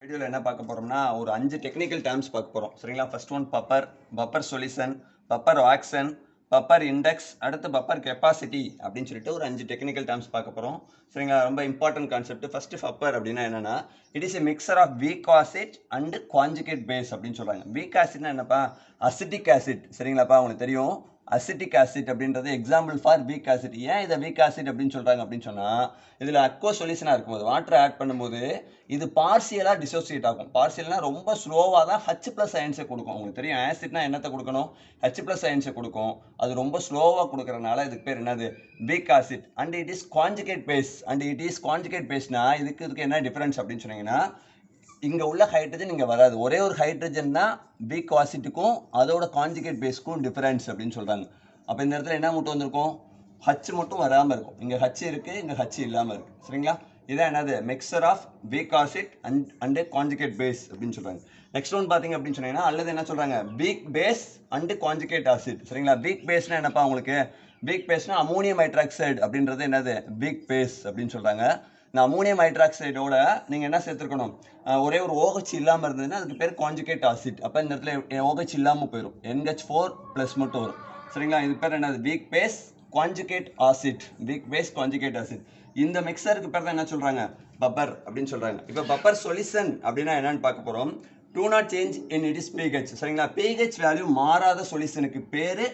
வீடியோல என்ன பார்க்க போறோம்னா ஒரு 5 டெக்னிக்கல் டேர்ம்ஸ் பார்க்க போறோம். சரிங்களா? First one buffer solution, buffer action, buffer index, அடுத்து பப்பர் கெப்பாசிட்டி அப்படின்னு சொல்லிட்டு ஒரு 5 டெக்னிக்கல் டேர்ம்ஸ் பார்க்க போறோம். சரிங்களா? ரொம்ப இம்பார்ட்டன்ட் கான்செப்ட். ஃபர்ஸ்ட் பப்பர் அப்படின்னா என்னன்னா, it is a mixture of weak acid and conjugate base அப்படின்னு சொல்றாங்க. வீக் ஆசிட்னா என்னப்பா? Acetic acid. சரிங்களாப்பா? உங்களுக்கு தெரியும் அசிட்டிக் ஆசிட் அப்படின்றது எக்ஸாம்பிள் ஃபார் வீக் ஆசிட். ஏன் இதை வீக் ஆசிட் அப்படின்னு சொல்றாங்க அப்படின்னு சொன்னா, இதுல அக்வோ சொல்யூஷனா இருக்கும்போது வாட்டர் ஆட் பண்ணும்போது இது பார்சியலா டிசோசியேட் ஆகும். பார்சியல்னா ரொம்ப ஸ்லோவா தான் H பிளஸ் அயன்ஸை கொடுக்கும். உங்களுக்கு தெரியும் ஆசிட்னா என்னத்தை கொடுக்கணும்? H பிளஸ் அயன்ஸை கொடுக்கும். அது ரொம்ப ஸ்லோவா கொடுக்கறதுனால இதுக்கு பேர் என்னது? Weak acid. And it is conjugate base. And it is conjugate பேஸ்னா இதுக்கு என்ன டிஃபரன்ஸ் அப்படின்னு சொன்னீங்கன்னா, இங்க உள்ள ஹைட்ரஜன் இங்க வராது. ஒரே ஒரு ஹைட்ரஜன் தான் வீக் ஆசிட்டுக்கும் அதோட கான்ஜுகேட் பேஸ்க்கும் டிஃபரன்ஸ் அப்படின்னு சொல்றாங்க. அப்ப இந்த இடத்துல என்ன மட்டும் வந்திருக்கும்? H மட்டும் வராம இருக்கும். இங்க H இருக்கு, இங்க H இல்லாம இருக்கு. சரிங்களா? இதான் என்னது? Mixture of weak acid and conjugate base அப்படின்னு சொல்றாங்க. நெக்ஸ்ட் ஒன் பாத்தீங்க அப்படின்னு சொன்னீங்கன்னா, அல்லது என்ன சொல்றாங்க? Weak base and conjugate acid. சரிங்களா? வீக் பேஸ்னா என்னப்பா உங்களுக்கு? வீக் பேஸ்னா அமோனியம் ஹைட்ராக்சைடு அப்படின்றது என்னது? வீக் பேஸ் அப்படின்னு சொல்றாங்க. இந்த அமோனியம் ஹைட்ராக்சைடோட நீங்க என்ன சேர்த்துக்கணும்? ஒரே ஒரு OH இல்லாம இருந்ததுன்னா அதுக்கு பேர் கான்ஜுகேட் ஆசிட். அப்ப இந்த இடத்துல OH இல்லாம போயிடும். NH4 பிளஸ் மட்டும் வரும். சரிங்களா? இது பேர் என்னது? Weak base conjugate acid. Weak base conjugate acid. இந்த மிக்சருக்கு பேர் தான் என்ன சொல்றாங்க? பப்பர் அப்படின்னு சொல்றாங்க. இப்ப பப்பர் சொல்யூஷன் அப்படின்னா என்னன்னு பார்க்க போறோம். Do not change in it is pH. சரிங்களா? pH வேல்யூ மாறாத சொல்யூஷனுக்கு பேரு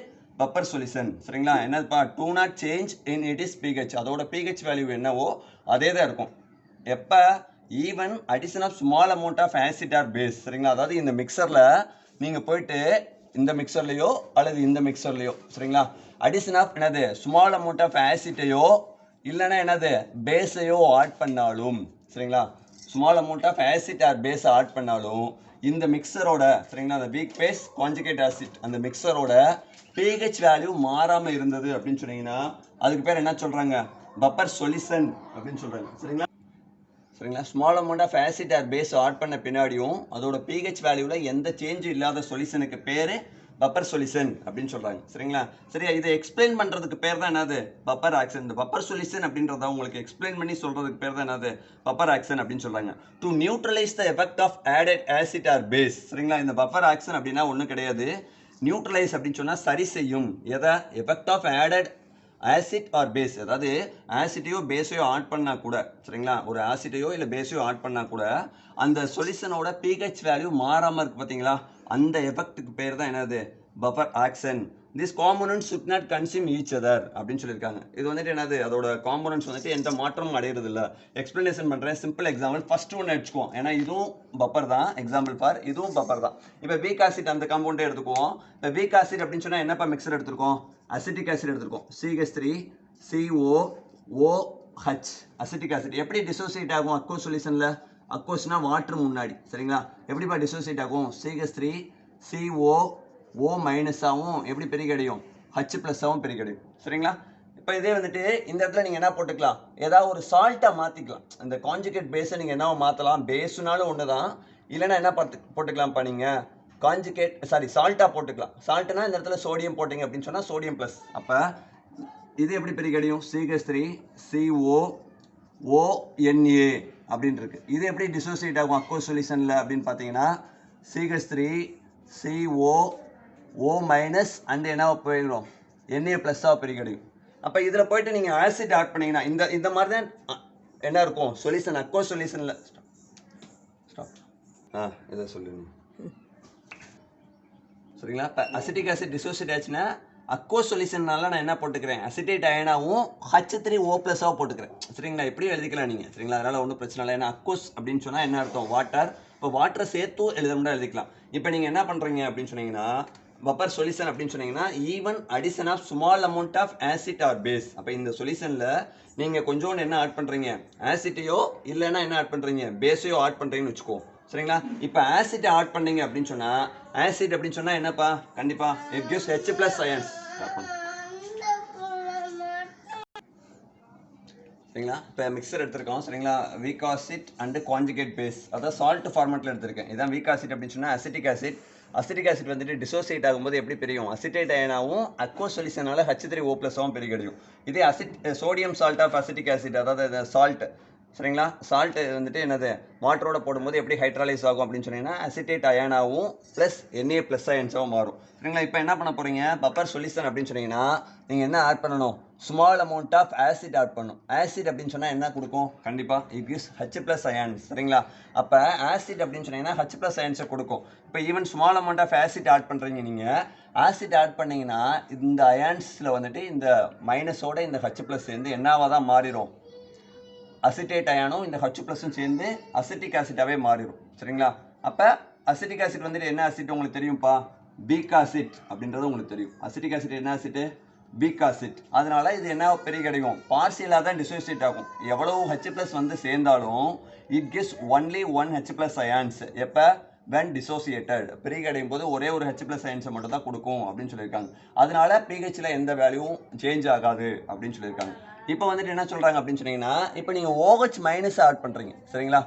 பப்பர் சொல்யூஷன். சரிங்களா? என்னப்பா? Do not change in it is pH. அதோட pH வேல்யூ என்னவோ அதே தான் இருக்கும். எப்ப? Even addition of small amount of acid or base. சரிங்களா? அதாவது இந்த மிக்சர்ல நீங்க போயிட்டு இந்த மிக்சர்லயோ அல்லது இந்த மிக்சர்லயோ, சரிங்களா, அடிஷன் ஆஃப் என்னது? ஸ்மால் அமௌண்ட் ஆஃப் ஆசிட்டையோ இல்லைன்னா என்னது? பேஸையோ ஆட் பண்ணாலும், சரிங்களா, small amount of acid or base add பண்ணாலும் இந்த மிக்சரோட, சரிங்களா, அந்த வீக் பேஸ் கான்ஜுகேட் ஆசிட் அந்த மிக்சரோட pH வேல்யூ மாறாம இருந்தது அப்படின்னு சொன்னீங்கன்னா அதுக்கு பேர் என்ன சொல்றாங்க? பப்பர் சொல்யூஷன் அப்படின்னு சொல்றாங்க. சரிங்களா? சரிங்களா? Small amount of acid or base add பண்ண பின்னாடியும் அதோட pH வேல்யூல எந்த சேஞ்சும் இல்லாத சொல்யூஷனுக்கு பேரு பப்பர் சொல்யூஷன் அப்படின்னு சொல்றாங்க. சரிங்களா? சரியா? இதை எக்ஸ்பிளைன் பண்றதுக்கு பேர் தான் என்னது? Buffer action. இந்த பப்பர் சொல்யூஷன் அப்படின்றத உங்களுக்கு எக்ஸ்பிளைன் பண்ணி சொல்றதுக்கு பேர் தான் என்னது? பப்பர் ஆக்சன் அப்படின்னு சொல்றாங்க. To neutralize the effect of added acid or base. சரிங்களா? இந்த பப்பர் ஆக்சன் அப்படின்னா ஒன்றும் கிடையாது. நியூட்ரலைஸ் அப்படின்னு சொன்னா சரி செய்யும். எதை? Effect of added acid or base. அதாவது ஆசிட்டையோ பேஸையோ ஆட் பண்ணா கூட, சரிங்களா, ஒரு ஆசிட்டையோ இல்லை பேஸையோ ஆட் பண்ணா கூட அந்த சொல்யூஷனோட pH வேல்யூ மாறாம இருக்கு பார்த்தீங்களா? அந்த எஃபெக்ட்டுக்கு பேர் தான் என்னது? Buffer action. This components should not consume each other அப்படின்னு சொல்லியிருக்காங்க. இது வந்துட்டு என்னது? அதோட காம்போனன்ட்ஸ் வந்துட்டு எந்த மாற்றமும் அடையிறது இல்லை. எக்ஸ்பிளனேஷன் பண்றேன். சிம்பிள் எக்ஸாம்பிள் ஃபர்ஸ்ட் ஒன்று எடுத்துக்குவோம். ஏன்னா இதுவும் பப்பர் தான். எக்ஸாம்பிள் ஃபார் இதுவும் பப்பர் தான். இப்போ வீக் ஆசிட் அந்த காம்பவுண்டே எடுத்துக்குவோம். இப்போ வீக் ஆசிட் அப்படின்னு சொன்னா என்னப்பா மிக்சர் எடுத்திருக்கோம்? அசிட்டிக் ஆசிட் எடுத்திருக்கோம். CH3COOH acetic acid. எப்படி டிசோசியேட் ஆகும் அக்வோ சொல்யூஷன்ல? அக்வோஸ்னா வாட்டர் முன்னாடி, சரிங்களா? எப்படிப்பா டிசோசியேட் ஆகும்? CH3CO O மைனஸாகவும் எப்படி பிரிக்கடையும்? H பிளஸாகவும் பிரிக்கடையும். சரிங்களா? இப்போ இதே வந்துட்டு இந்த இடத்துல நீங்க என்ன போட்டுக்கலாம்? ஏதாவது ஒரு சால்ட்டா மாத்திக்கலாம். இந்த கான்ஜுகேட் பேஸை நீங்க என்னவா மாத்தலாம்? பேஸ்னாலும் ஒண்ணுதான். இல்லைன்னா என்ன போட்டுக்கலாம்ப்பா நீங்க? கான்ஜுகேட் சால்ட்டா போட்டுக்கலாம். சால்ட்னா இந்த இடத்துல சோடியம் போட்டீங்க அப்படின்னு சொன்னா சோடியம் பிளஸ். அப்ப இது எப்படி பிரிக்கடையும்? CH3COONA அப்படின்னு இருக்கு. இது எப்படி டிசோசியேட் ஆகும் அக்வோ சொல்யூஷன்ல அப்படின்னு பார்த்தீங்கன்னா CH3COO மைனஸ் அண்ட் என்ன போயிடும்? Na பிளஸ்ஸாக பிரிக்கடையும். அப்போ இதில் போயிட்டு நீங்கள் ஆசிட் ஆட் பண்ணீங்கன்னா இந்த மாதிரி தான் என்ன இருக்கும் சொல்யூஷன் அக்வோ சொல்யூஷனில். இதை சொல்லுங்க. சரிங்களா? இப்போ அசிட்டிக் ஆசிட் டிசோசியேட் ஆச்சுன்னா அக்வோ சொல்யூஷன்னால நான் என்ன போட்டுக்கிறேன்? அசிட்டேட் அயனாவும் H3O பிளஸாக போட்டுக்கிறேன். சரிங்களா? எப்படி எழுதிக்கலாம் நீங்கள். சரிங்களா? அதனால ஒன்றும் பிரச்சனை இல்லை. ஏன்னா அக்வோஸ் அப்படின்னு சொன்னால் என்ன அர்த்தம்? வாட்டர். இப்போ வாட்டரை சேர்த்து எழுதணும்னா எழுதிக்கலாம். இப்போ நீங்கள் என்ன பண்ணுறீங்க அப்படின்னு சொன்னீங்கன்னா பப்பர் சொல்யூஷன் அப்படின்னு சொன்னீங்கன்னா even addition of small amount of acid or base. அப்போ இந்த சொல்யூஷனில் நீங்கள் கொஞ்சோண்டு என்ன ஆட் பண்ணுறீங்க? ஆசிட்டையோ இல்லைன்னா என்ன ஆட் பண்ணுறீங்க? பேஸையோ ஆட் பண்ணுறீங்கன்னு வச்சுக்கோ. சரிங்களா? இப்போ ஆசிட் ஆட் பண்ணீங்க அப்படின்னு சொன்னா ஆசிட் அப்படின்னு சொன்னா என்னப்பா? கண்டிப்பா it gives H plus ions. சரிங்களா? இப்போ மிக்சர் எடுத்திருக்கோம். சரிங்களா? Weak acid and conjugate base, அதாவது சால்ட் ஃபார்மேட்ல எடுத்திருக்கேன். இதான் வீக் ஆசிட் அப்படின்னு சொன்னா அசிட்டிக் ஆசிட். அசிட்டிக் ஆசிட் வந்துட்டு டிசோசியேட் ஆகும்போது எப்படி பிரியும்? அசிட்டேட் அயனாவும் அக்வோ சொல்யூஷனால H3O பிளஸாகவும் பிரிக்கடையும். இதே sodium salt of acetic acid, அதாவது சால்ட் சரிங்களா. சால்ட் வந்துட்டு என்னது வாட்டரோட போடும்போது எப்படி ஹைட்ராலைஸ் ஆகும் அப்படின்னு சொன்னீங்கன்னா அசிட்டேட் அயனாகவும் ப்ளஸ் Na ப்ளஸ் அயன்ஸாகவும் மாறும். சரிங்களா. இப்போ என்ன பண்ண போறீங்க, பப்பர் சொல்யூஷன் அப்படின்னு சொன்னீங்கன்னா நீங்கள் என்ன ஆட் பண்ணணும், small amount of acid add பண்ணணும். ஆசிட் அப்படின்னு சொன்னால் என்ன கொடுக்கும், கண்டிப்பாக it gives H plus ions. சரிங்களா. அப்போ ஆசிட் அப்படின்னு சொன்னீங்கன்னா H ப்ளஸ் அயன்ஸை கொடுக்கும். இப்போ even small amount of acid add பண்ணுறீங்க நீங்கள், ஆசிட் ஆட் பண்ணீங்கன்னா இந்த அயான்ஸில் வந்துட்டு இந்த மைனஸோட இந்த H ப்ளஸ் சேர்ந்து என்னவாக தான் மாறிடும், அசிட்டேட் அயானும் இந்த H ப்ளஸும் சேர்ந்து அசிட்டிக் ஆசிட்டாவே மாறிடும். சரிங்களா. அப்போ அசிட்டிக் ஆசிட் வந்துட்டு என்ன ஆசிட் உங்களுக்கு தெரியும்ப்பா, பீக் ஆசிட் அப்படின்றது உங்களுக்கு தெரியும். அசிட்டிக் ஆசிட் என்ன ஆசிட், பீக் ஆசிட். அதனால இது என்ன பெரிய கிடைக்கும், பார்சியலாக தான் டிசோசியேட் ஆகும். எவ்வளவு H ப்ளஸ் வந்து சேர்ந்தாலும் it gives only one H plus ions. எப்போ, when dissociated. பெரிய கிடைக்கும் போது ஒரே ஒரு H ப்ளஸ் அயன்ஸை மட்டும் தான் கொடுக்கும் அப்படின்னு சொல்லியிருக்காங்க. அதனால pHல எந்த வேல்யூவும் சேஞ்ச் ஆகாது அப்படின்னு சொல்லியிருக்காங்க. இப்போ வந்துட்டு என்ன சொல்றாங்க அப்படின்னு சொன்னீங்கன்னா, இப்போ நீங்க OH மைனஸ் ஆட் பண்றீங்க. சரிங்களா.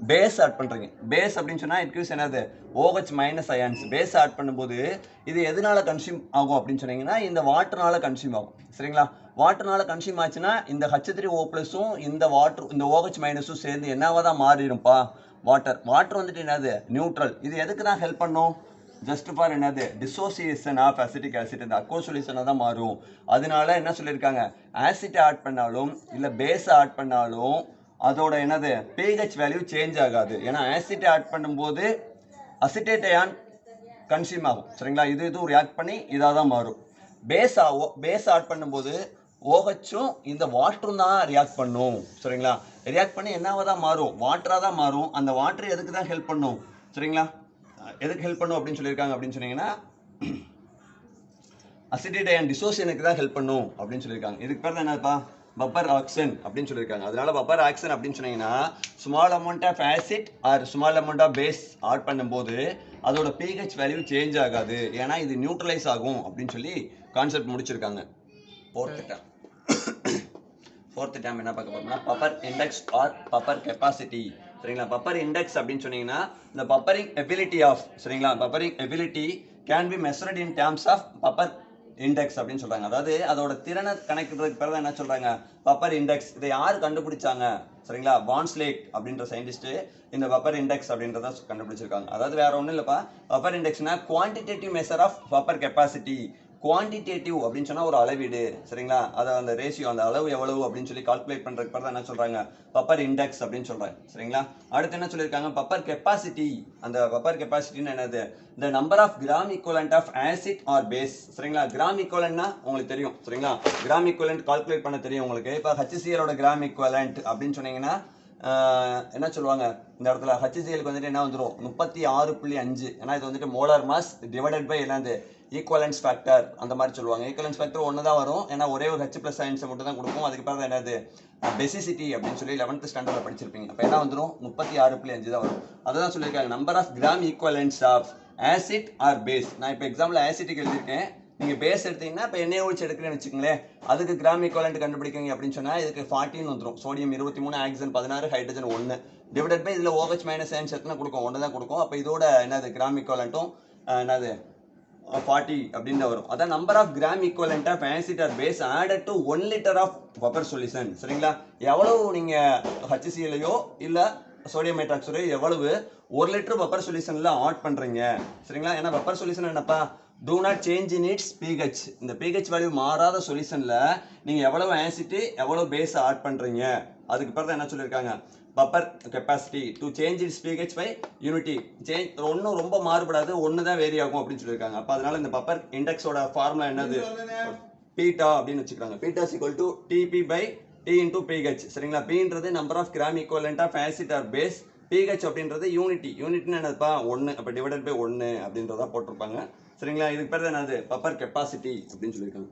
பேஸ் ஆட் பண்றீங்க. பேஸ் அப்படின்னு சொன்னா இட் கிவ்ஸ் என்னது, OH minus ions. Base add பண்ணும்போது இது எதனால கன்சியூம் ஆகும் அப்படின்னு சொன்னீங்கன்னா இந்த வாட்டர்னால கன்சியூம் ஆகும். சரிங்களா. வாட்டர்னால கன்சியூம் ஆச்சுன்னா இந்த H3O ப்ளஸும் இந்த வாட்டர் இந்த OH மைனஸும் சேர்ந்து என்னவா தான் மாறிடும்ப்பா, வாட்டர். வாட்டர் வந்துட்டு என்னது, நியூட்ரல். இது எதுக்கு தான் ஹெல்ப் பண்ணும், ஜஸ்ட் ஃபார் என்னது, டிசோசியேஷன் ஆஃப் அசிட்டிக் ஆசிட், இந்த அக்வஸ் சொல்யூஷனாக தான் மாறும். அதனால என்ன சொல்லியிருக்காங்க, ஆசிட் ஆட் பண்ணாலும் இல்லை பேஸ் ஆட் பண்ணாலும் அதோட என்னது pH வேல்யூ சேஞ்ச் ஆகாது. ஏன்னா ஆசிட் ஆட் பண்ணும்போது அசிட்டேட் அயான் கன்சியூம் ஆகும். சரிங்களா. இதுவும் ரியாக்ட் பண்ணி இதாக தான் மாறும். பேஸ் ஆட் பண்ணும்போது OHும் இந்த வாட்டரும் தான் ரியாக்ட் பண்ணும். சரிங்களா. ரியாக்ட் பண்ணி என்னவா தான் மாறும், வாட்டராக தான் மாறும். அந்த வாட்டர் எதுக்கு தான் ஹெல்ப் பண்ணும், சரிங்களா, எதுக்கு ஹெல்ப் பண்ணும் அப்படின்னு சொல்லியிருக்காங்க அப்படின்னு சொன்னீங்கன்னா அசிட்டேட் அயன் டிசோசியனுக்கு தான் ஹெல்ப் பண்ணும் அப்படின்னு சொல்லியிருக்காங்க. இதுக்கு பேர் தான் என்னப்பா, பப்பர் ஆக்சன் அப்படின்னு சொல்லியிருக்காங்க. அதனால பப்பர் ஆக்சன் அப்படின்னு சொன்னீங்கன்னா small amount of acid or small amount of base add பண்ணும்போது அதோட pH வேல்யூ சேஞ்ச் ஆகாது. ஏன்னா இது நியூட்ரலைஸ் ஆகும் அப்படின்னு சொல்லி கான்செப்ட் முடிச்சிருக்காங்க. ஃபோர்த் டேம் என்ன பார்க்க போறோம்னா buffer index or buffer capacity. சரிங்களா. பப்பர் இண்டெக்ஸ் அப்படின்னு சொன்னீங்கன்னா இந்த பப்பரிங் எபிலிட்டி ஆஃப், சரிங்களா, buffering ability can be measured in terms of buffer index அப்படின்னு சொல்றாங்க. அதாவது அதோட திறனை கணக்கிடுறதுக்கு பிறகு என்ன சொல்றாங்க, பப்பர் இண்டெக்ஸ். இதை யார் கண்டுபிடிச்சாங்க, சரிங்களா, பான்ஸ்லேக் அப்படின்ற சயின்டிஸ்ட் இந்த பப்பர் இண்டெக்ஸ் அப்படின்றத கண்டுபிடிச்சிருக்காங்க. அதாவது வேற ஒன்றும் இல்லைப்பா, பப்பர் இண்டெக்ஸ்னா quantitative measure of buffer capacity. Quantitative அப்படின்னு சொன்னா ஒரு அளவீடு. சரிங்களா. அதை அந்த ரேஷியோ, அந்த அளவு எவ்வளவு அப்படின்னு சொல்லி கால்குலேட் பண்றதுக்கு பிறகு என்ன சொல்றாங்க, பப்பர் இண்டெக்ஸ் அப்படின்னு சொல்றாங்க. சரிங்களா. அடுத்து என்ன சொல்லியிருக்காங்க, பப்பர் கெப்பாசிட்டி. அந்த பப்பர் கெப்பாசிட்டின்னு என்னது, the number of gram equivalent of acid or base. சரிங்களா. கிராம் ஈக்குவலன்ட்னா உங்களுக்கு தெரியும். சரிங்களா. கிராம் ஈக்குவலன்ட் கால்குலேட் பண்ண தெரியும் உங்களுக்கு. இப்போ HCl ஓட கிராம் ஈக்குவலன்ட் அப்படின்னு சொன்னீங்கன்னா என்ன சொல்லுவாங்க, இந்த இடத்துல HClக்கு வந்துட்டு என்ன வந்துடும், 36.5. ஏன்னா இது வந்துட்டு மோலார் மாஸ் டிவைடட் பை என்னது, ஈக்குவலன்ஸ் ஃபேக்டர் அந்த மாதிரி சொல்லுவாங்க. ஈக்குவலன்ஸ் ஃபேக்டர் ஒன்று தான் வரும். ஏன்னா ஒரே ஒரு H ப்ளஸ் அயன்ஸை மட்டும் தான் கொடுக்கும். அதுக்கு பிறகு என்னது பெசிசிட்டி அப்படின்னு சொல்லி 11th ஸ்டாண்டர்டில் படிச்சிருப்பீங்க. அப்போ என்ன வந்துடும், 36.5 தான் வரும். அதான் சொல்லியிருக்காங்க, number of gram equivalence of acid or base. நான் இப்போ எக்ஸாம்பிள் ஆசிட்டுக்கு எழுதியிருக்கேன். நீங்கள் பேஸ் எடுத்தீங்கன்னா இப்போ NaOH எடுக்கிறேன்னு வச்சுக்கோங்களேன், அதுக்கு கிராம் ஈக்குவலன்ட் கண்டுபிடிக்கிறீங்க அப்படின்னு சொன்னால் இதுக்கு 14 வந்துடும். Sodium 23, oxygen 16, hydrogen 1 divided by இதில் OH மைனஸ் அயன்ஸ் எத்தனை கொடுக்கும், 1 தான் கொடுக்கும். அப்போ இதோட என்னது கிராம் ஈக்குவலன்ட்டும் என்னது 40 அப்படின்னு வரும். அதான் number of gram equivalent of acid or base added to 1 litre of buffer solution. சரிங்களா. எவ்வளவு நீங்கள் HClயோ இல்லை சோடியம் ஹைட்ராக்சைடோ எவ்வளவு 1 லிட்டர் பப்பர் சொல்யூஷன்ல ஆட் பண்றீங்க. சரிங்களா. ஏன்னா பப்பர் சொல்யூஷன் என்னப்பா, do not change in its pH. இந்த pH வேல்யூ மாறாத சொல்யூஷன்ல நீங்க எவ்வளவு ஆசிட் எவ்வளவு பேஸ் ஆட் பண்றீங்க. அதுக்கு பிறகு என்ன சொல்லியிருக்காங்க, buffer capacity to change its pH by unity. Change ஒன்றும் ரொம்ப மாறுபடாது, ஒன்று தான் வேரி ஆகும் அப்படின்னு சொல்லியிருக்காங்க. அப்போ அதனால இந்த பப்பர் இண்டெக்ஸோட ஃபார்முலா என்னது, பீட்டா அப்படின்னு வச்சுக்கிறாங்க. Beta is equal to TP by T into pH. சரிங்களா. Pன்றது number of gram equivalent of acid or base, pH அப்படின்றது யூனிட்டி. யூனிட்னு என்னதுப்பா, 1. அப்போ டிவைடட் பை 1 அப்படின்றதா போட்டிருப்பாங்க. சரிங்களா. இதுக்கு பேர் தான் என்னது, பப்பர் கெப்பாசிட்டி அப்படின்னு சொல்லியிருக்காங்க.